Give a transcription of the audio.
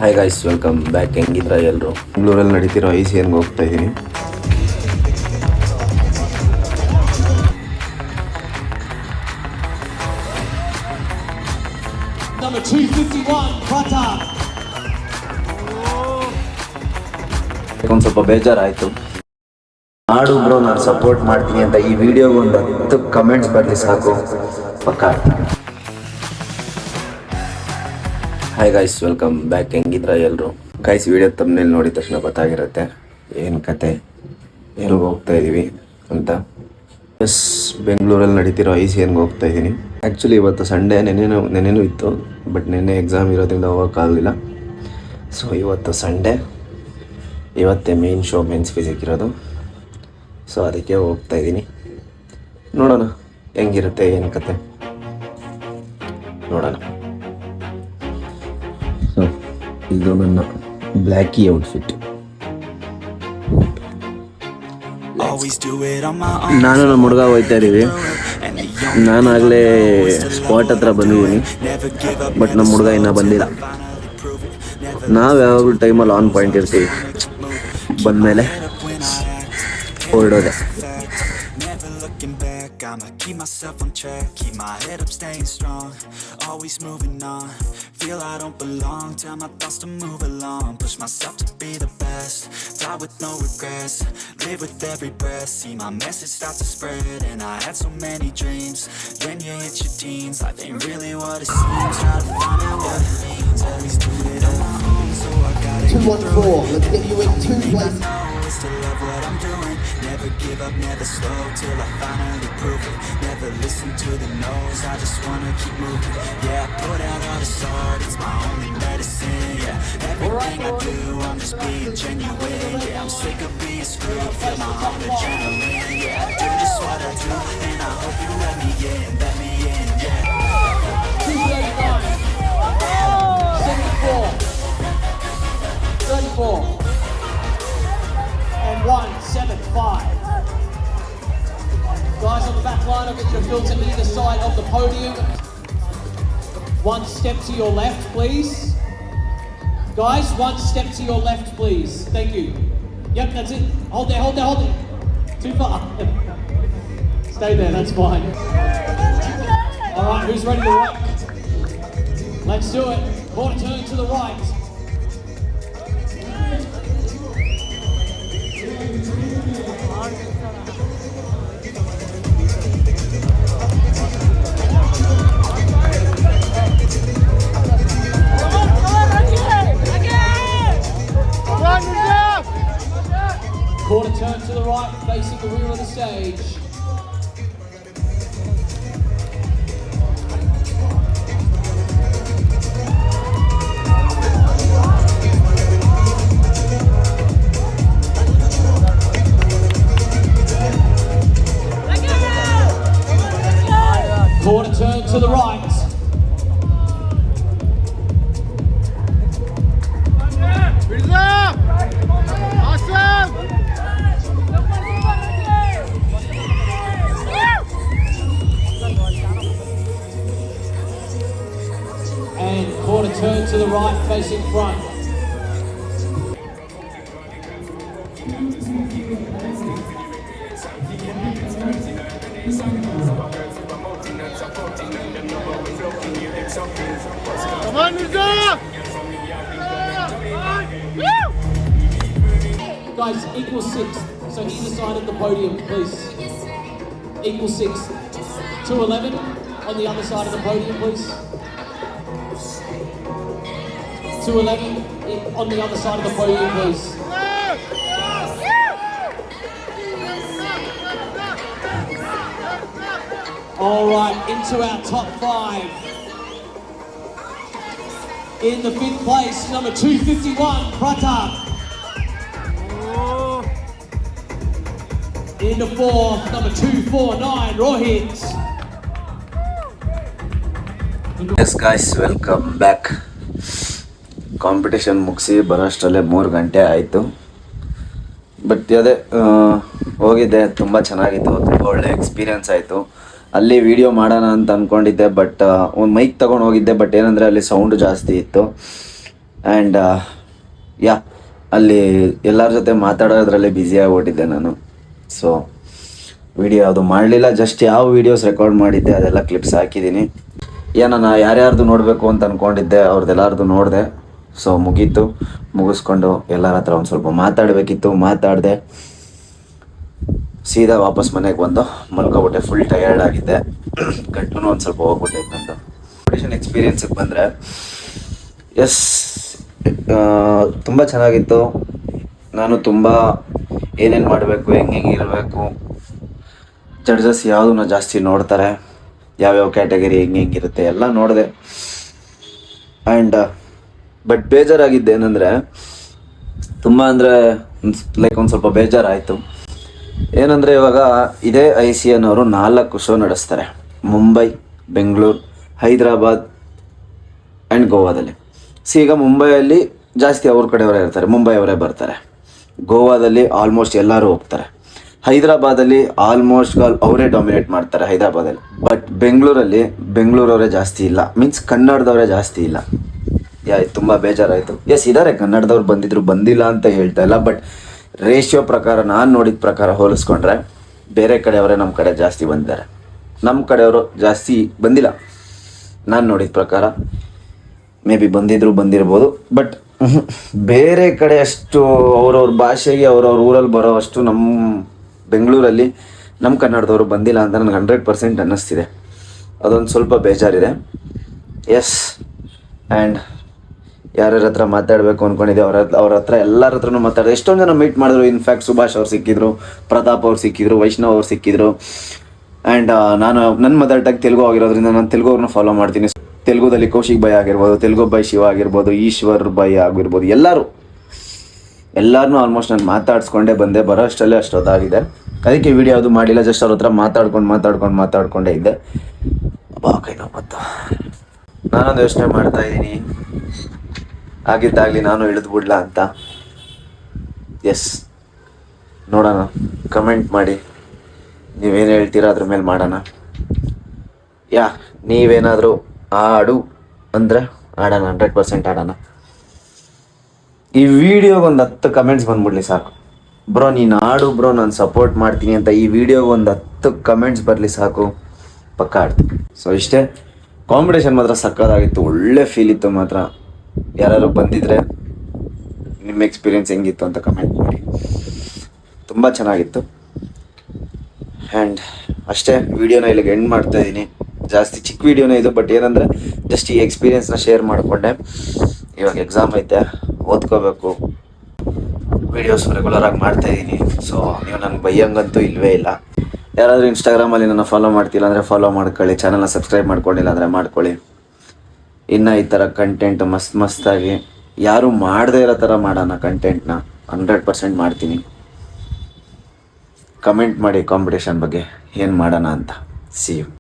Hi guys, welcome back. ಹೆಂಗಿದ್ರ ಎಲ್ಲರೂ? ಬೆಂಗಳೂರಲ್ಲಿ ನಡೀತಿರೋ ICNಗೆ ಹೋಗ್ತಾ ಇದ್ದೀನಿ. Number 251, Pratap. ಒಂದು ಸ್ವಲ್ಪ ಬೇಜಾರಾಯಿತು. ಮಾಡು ಬ್ರೋ, ನಾನು ಸಪೋರ್ಟ್ ಮಾಡ್ತೀನಿ ಅಂತ ಈ ವಿಡಿಯೋಗೆ ಒಂದು 10 ಕಮೆಂಟ್ಸ್ ಬರಲಿ ಸಾಕು, ಪಕ್ಕಾ. Hi guys, welcome back. ಹೆಂಗಿದ್ರ ಎಲ್ಲರೂ? ಗಾಯ್ಸ್, ವಿಡಿಯೋ ತಮ್ಮನೇಲಿ ನೋಡಿದ ತಕ್ಷಣ ಗೊತ್ತಾಗಿರುತ್ತೆ ಏನು ಕತೆ, ಎಲ್ಲಿಗೆ ಹೋಗ್ತಾ ಇದ್ದೀವಿ ಅಂತ. ಎಸ್, ಬೆಂಗಳೂರಲ್ಲಿ ನಡೀತಿರೋ ICNಗೆ ಹೋಗ್ತಾ ಇದ್ದೀನಿ. ಆ್ಯಕ್ಚುಲಿ ಇವತ್ತು ಸಂಡೇ, ನೆನೆನೂ ಇತ್ತು, ಬಟ್ ನೆನ್ನೆ ಎಕ್ಸಾಮ್ ಇರೋದ್ರಿಂದ ಹೋಗೋಕ್ಕಾಗಲಿಲ್ಲ. ಸೊ ಇವತ್ತು ಸಂಡೇ, ಇವತ್ತೇ ಮೇನ್ ಶೋ, ಮೇನ್ಸ್ ಫಿಸಿಕ್ ಇರೋದು. ಸೊ ಅದಕ್ಕೆ ಹೋಗ್ತಾ ಇದ್ದೀನಿ. ನೋಡೋಣ ಹೆಂಗಿರುತ್ತೆ, ಏನು ಕತೆ ನೋಡೋಣ. ಸೊ ಇದು ನನ್ನ ಬ್ಲ್ಯಾಕಿ ಔಟ್ಫಿಟ್. ನಾನು ನಮ್ಮ ಹುಡುಗ ಹೋಗ್ತಾ ಇದ್ದೀವಿ. ನಾನಾಗಲೇ ಸ್ಪಾಟ್ ಹತ್ರ ಬಂದಿದ್ದೀನಿ, ಬಟ್ ನಮ್ಮ ಹುಡುಗ ಇನ್ನೂ ಬಂದಿಲ್ಲ. ನಾವು ಯಾವಾಗಲೂ ಟೈಮಲ್ಲಿ ಆನ್ ಪಾಯಿಂಟ್ ಇರ್ತೀವಿ. ಬಂದಮೇಲೆ ಹೊರಡೋದೆ. I'ma keep myself on track, keep my head up, staying strong, always moving on, feel I don't belong, tell my thoughts to move along, push myself to be the best, die with no regrets, live with every breath, see my message start to spread, and I had so many dreams, then you hit your teens, life ain't really what it seems, try to find out what it means, at least do it on my own, so I gotta 214, let's get you in 2 places. is to love what I'm doing, never give up, never slow, till I finally prove it, never listen to the no's, I just wanna keep moving, yeah, I put out all this art, it's my only medicine, yeah, everything I do, I'm just being genuine, yeah, I'm sick of being screwed, feel my own adrenaline, yeah, I do just what I do, and I hope you let me in, yeah. 239, 74, 34, and 175. Guys on the back line, I'll get your fill to either side of the podium. One step to your left, please. Guys, one step to your left, please. Thank you. Yep, that's it. Hold there. Too far. Stay there, that's fine. All right, who's ready to work? Let's do it. Quarter turn to the right. Quarter turn to the right, facing the rear of the stage. Quarter turn to the right. And quarter turn to the right, facing front. Come on, Mirza! Guys, equal 6. So either side of the podium, please. Equal 6. 211 on the other side of the podium, please. 211 on the other side of the podium, please. All right, into our top 5. In the 5th place, number 251, Pratap. In the 4th, number 249, Rohit. Yes guys, welcome back. Competition ಮುಗಿಸಿ ಬರೋಷ್ಟರಲ್ಲೇ 3 ಗಂಟೆ ಆಯಿತು. But ಅದೇ ಹೋಗಿದ್ದೆ, ತುಂಬ ಚೆನ್ನಾಗಿತ್ತು, ತುಂಬ ಒಳ್ಳೆ experience ಆಯಿತು. ಅಲ್ಲಿ ವಿಡಿಯೋ ಮಾಡೋಣ ಅಂತ ಅಂದ್ಕೊಂಡಿದ್ದೆ, ಬಟ್ ಒಂದು ಮೈಕ್ ತೊಗೊಂಡು ಹೋಗಿದ್ದೆ. ಬಟ್ ಏನಂದರೆ ಅಲ್ಲಿ ಸೌಂಡ್ ಜಾಸ್ತಿ ಇತ್ತು. ಆ್ಯಂಡ್ ಯಾ ಅಲ್ಲಿ ಎಲ್ಲರ ಜೊತೆ ಮಾತಾಡೋದ್ರಲ್ಲೇ ಬ್ಯುಸಿ ಆಗಿಬಿಟ್ಟಿದ್ದೆ ನಾನು. ಸೊ ವಿಡಿಯೋ ಯಾವುದು ಮಾಡಲಿಲ್ಲ, ಜಸ್ಟ್ ಯಾವ ವೀಡಿಯೋಸ್ ರೆಕಾರ್ಡ್ ಮಾಡಿದ್ದೆ ಅದೆಲ್ಲ ಕ್ಲಿಪ್ಸ್ ಹಾಕಿದ್ದೀನಿ. ನಾನು ಯಾರ್ಯಾರ್ದು ನೋಡಬೇಕು ಅಂತ ಅಂದ್ಕೊಂಡಿದ್ದೆ ಅವ್ರದ್ದೆಲ್ಲಾರ್ದು ನೋಡಿದೆ. ಸೊ ಮುಗಿಸ್ಕೊಂಡು ಎಲ್ಲರ ಹತ್ರ ಒಂದು ಸ್ವಲ್ಪ ಮಾತಾಡಬೇಕಿತ್ತು, ಮಾತಾಡಿದೆ. ಸೀದಾ ವಾಪಸ್ ಮನೆಗೆ ಬಂದು ಮಲ್ಕೊಬಿಟ್ಟೆ. ಫುಲ್ ಟಯರ್ಡ್ ಆಗಿದ್ದೆ, ಗಂಟಲು ಒಂದು ಸ್ವಲ್ಪ ಹೋಗ್ಬಿಟ್ಟೈತೆ ನಂದು. ಕಾಂಪಿಟೇಷನ್ ಎಕ್ಸ್ಪೀರಿಯನ್ಸಿಗೆ ಬಂದರೆ ಎಸ್, ತುಂಬ ಚೆನ್ನಾಗಿತ್ತು. ನಾನು ತುಂಬ ಏನೇನು ಮಾಡಬೇಕು, ಹೆಂಗೆ ಇರಬೇಕು, ಜಡ್ಜಸ್ ಯಾವುದನ್ನ ಜಾಸ್ತಿ ನೋಡ್ತಾರೆ, ಯಾವ್ಯಾವ ಕ್ಯಾಟಗರಿ ಹೆಂಗಿರುತ್ತೆ ಎಲ್ಲ ನೋಡಿದೆ. ಆ್ಯಂಡ್ ಬಟ್ ಬೇಜಾರಾಗಿದ್ದೆ ಏನಂದರೆ, ತುಂಬ ಅಂದರೆ ಒಂದು ಸ್ವಲ್ಪ ಬೇಜಾರಾಯಿತು. ಏನಂದರೆ ಇವಾಗ ಇದೇ ICN ಅವರು 4 ಶೋ ನಡೆಸ್ತಾರೆ, ಮುಂಬೈ, ಬೆಂಗಳೂರು, ಹೈದರಾಬಾದ್ ಆ್ಯಂಡ್ ಗೋವಾದಲ್ಲಿ. ಈಗ ಮುಂಬೈಯಲ್ಲಿ ಜಾಸ್ತಿ ಅವ್ರ ಕಡೆಯವರೇ ಇರ್ತಾರೆ, ಮುಂಬೈಯವರೇ ಬರ್ತಾರೆ. ಗೋವಾದಲ್ಲಿ ಆಲ್ಮೋಸ್ಟ್ ಎಲ್ಲರೂ ಹೋಗ್ತಾರೆ. ಹೈದರಾಬಾದಲ್ಲಿ ಆಲ್ಮೋಸ್ಟ್ ಅವರೇ ಡಾಮಿನೇಟ್ ಮಾಡ್ತಾರೆ ಹೈದರಾಬಾದಲ್ಲಿ. ಬಟ್ ಬೆಂಗಳೂರವರೇ ಜಾಸ್ತಿ ಇಲ್ಲ, ಮೀನ್ಸ್ ಕನ್ನಡದವರೇ ಜಾಸ್ತಿ ಇಲ್ಲ. ತುಂಬ ಬೇಜಾರಾಯಿತು. ಎಸ್, ಇದ್ದಾರೆ ಕನ್ನಡದವ್ರು ಬಂದಿಲ್ಲ ಅಂತ ಹೇಳ್ತಾ ಇಲ್ಲ. ಬಟ್ ರೇಷಿಯೋ ಪ್ರಕಾರ, ನಾನು ನೋಡಿದ ಪ್ರಕಾರ ಹೋಲಿಸ್ಕೊಂಡ್ರೆ ಬೇರೆ ಕಡೆಯವರೇ ನಮ್ಮ ಕಡೆ ಜಾಸ್ತಿ ಬಂದಿದ್ದಾರೆ. ನಮ್ಮ ಕಡೆಯವರು ಜಾಸ್ತಿ ಬಂದಿಲ್ಲ ನಾನು ನೋಡಿದ ಪ್ರಕಾರ. ಮೇ ಬಿ ಬಂದಿರ್ಬೋದು. ಬಟ್ ಬೇರೆ ಕಡೆ ಅಷ್ಟು ಅವ್ರವ್ರ ಭಾಷೆಗೆ ಅವ್ರವ್ರ ಊರಲ್ಲಿ ಬರೋ ಅಷ್ಟು ನಮ್ಮ ಬೆಂಗಳೂರಲ್ಲಿ ನಮ್ಮ ಕನ್ನಡದವರು ಬಂದಿಲ್ಲ ಅಂತ ನನಗೆ 100% ಅನ್ನಿಸ್ತಿದೆ. ಅದೊಂದು ಸ್ವಲ್ಪ ಬೇಜಾರಿದೆ. ಎಸ್, ಆ್ಯಂಡ್ ಯಾರ್ಯಾರ ಹತ್ರ ಮಾತಾಡಬೇಕು ಅಂದ್ಕೊಂಡಿದ್ದೆ ಅವ್ರ ಹತ್ರ ಎಲ್ಲರ ಹತ್ರನೂ ಮಾತಾಡಿದೆ. ಎಷ್ಟೊಂದು ಜನ ಮೀಟ್ ಮಾಡಿದ್ರು. ಇನ್ಫ್ಯಾಕ್ಟ್ ಸುಭಾಷ್ ಅವ್ರು ಸಿಕ್ಕಿದ್ರು, ಪ್ರತಾಪ್ ಅವ್ರು ಸಿಕ್ಕಿದ್ರು, ವೈಷ್ಣವ್ ಅವ್ರು ಸಿಕ್ಕಿದ್ರು. ಆ್ಯಂಡ್ ನಾನು ನನ್ನ ಮದರ್ ಟಂಗ್ ತೆಲುಗು ಆಗಿರೋದ್ರಿಂದ ನಾನು ತೆಲುಗು ಅವ್ರನ್ನ ಫಾಲೋ ಮಾಡ್ತೀನಿ. ತೆಲುಗುದಲ್ಲಿ ಕೌಶಿಕ್ ಭೈ ಆಗಿರ್ಬೋದು, ತೆಲುಗು ಬೈ ಶಿವ ಆಗಿರ್ಬೋದು, ಈಶ್ವರ್ ಬೈ ಆಗಿರ್ಬೋದು, ಎಲ್ಲರನ್ನೂ ಆಲ್ಮೋಸ್ಟ್ ನಾನು ಮಾತಾಡಿಸ್ಕೊಂಡೇ ಬಂದೆ. ಬರೋ ಅಷ್ಟಲ್ಲೇ ಅಷ್ಟೊತ್ತಾಗಿದೆ. ಅದಕ್ಕೆ ವಿಡಿಯೋ ಯಾವುದು ಮಾಡಿಲ್ಲ, ಜಸ್ಟ್ ಅವ್ರ ಹತ್ರ ಮಾತಾಡ್ಕೊಂಡೇ ಇದ್ದೆ. ಕೈ ನೋವು. ನಾನೊಂದು ಯೋಚನೆ ಮಾಡ್ತಾ ಇದ್ದೀನಿ, ಆಗಿದ್ದಾಗಲಿ ನಾನು ಇಳಿದು ಬಿಡ್ಲಾ ಅಂತ. ಎಸ್, ನೋಡೋಣ, ಕಮೆಂಟ್ ಮಾಡಿ ನೀವೇನು ಹೇಳ್ತೀರಾ, ಅದ್ರ ಮೇಲೆ ಮಾಡೋಣ. ನೀವೇನಾದರೂ ಆಡು ಅಂದರೆ ಆಡೋಣ, 100% ಆಡೋಣ. ಈ ವಿಡಿಯೋಗೆ ಒಂದು 10 ಕಮೆಂಟ್ಸ್ ಬಂದ್ಬಿಡ್ಲಿ ಸಾಕು. ಬ್ರೋ ನೀನು ಆಡು ಬ್ರೋ, ನಾನು ಸಪೋರ್ಟ್ ಮಾಡ್ತೀನಿ ಅಂತ ಈ ವಿಡಿಯೋಗೆ ಒಂದು 10 ಕಮೆಂಟ್ಸ್ ಬರಲಿ ಸಾಕು, ಪಕ್ಕ ಆಡ್ತೀನಿ. ಸೊ ಇಷ್ಟೇ. ಕಾಂಪಿಟೇಷನ್ ಮಾತ್ರ ಸಕ್ಕತ್ತಾಗಿತ್ತು, ಒಳ್ಳೆ ಫೀಲ್ ಇತ್ತು ಮಾತ್ರ. ಯಾರು ಬಂದಿದ್ರೆ ನಿಮ್ಮ ಎಕ್ಸ್ಪೀರಿಯೆನ್ಸ್ ಹೆಂಗಿತ್ತು ಅಂತ ಕಮೆಂಟ್ ಮಾಡಿ. ತುಂಬ ಚೆನ್ನಾಗಿತ್ತು. ಆ್ಯಂಡ್ ಅಷ್ಟೇ, ವಿಡಿಯೋನ ಇಲ್ಲಿಗೆ ಎಂಡ್ ಮಾಡ್ತಾ ಇದ್ದೀನಿ. ಜಾಸ್ತಿ ಚಿಕ್ಕ ವಿಡಿಯೋನೇ ಇದು, ಬಟ್ ಏನಂದರೆ ಜಸ್ಟ್ ಈ ಎಕ್ಸ್ಪೀರಿಯೆನ್ಸ್ನ ಶೇರ್ ಮಾಡಿಕೊಂಡೆ. ಇವಾಗ ಎಕ್ಸಾಮ್ ಐತೆ, ಓದ್ಕೋಬೇಕು. ವೀಡಿಯೋಸ್ ರೆಗ್ಯುಲರಾಗಿ ಮಾಡ್ತಾಯಿದ್ದೀನಿ. ಸೊ ನೀವು ನನಗೆ ಬೈಯಂಗಂತೂ ಇಲ್ಲವೇ ಇಲ್ಲ. ಯಾರಾದರೂ ಇನ್ಸ್ಟಾಗ್ರಾಮಲ್ಲಿ ನನ್ನ ಫಾಲೋ ಮಾಡ್ತಿಲ್ಲ ಅಂದರೆ ಫಾಲೋ ಮಾಡ್ಕೊಳ್ಳಿ, ಚಾನಲ್ನ ಸಬ್ಸ್ಕ್ರೈಬ್ ಮಾಡ್ಕೊಂಡಿಲ್ಲ ಅಂದರೆ ಮಾಡ್ಕೊಳ್ಳಿ. ಇನ್ನು ಈ ಥರ ಕಂಟೆಂಟ್ ಮಸ್ತಾಗಿ ಯಾರೂ ಮಾಡದೇ ಇರೋ ಥರ ಮಾಡೋಣ ಕಂಟೆಂಟ್ನ. 100% ಮಾಡ್ತೀನಿ. ಕಮೆಂಟ್ ಮಾಡಿ ಕಾಂಪಿಟೇಷನ್ ಬಗ್ಗೆ ಏನು ಮಾಡೋಣ ಅಂತ. See you.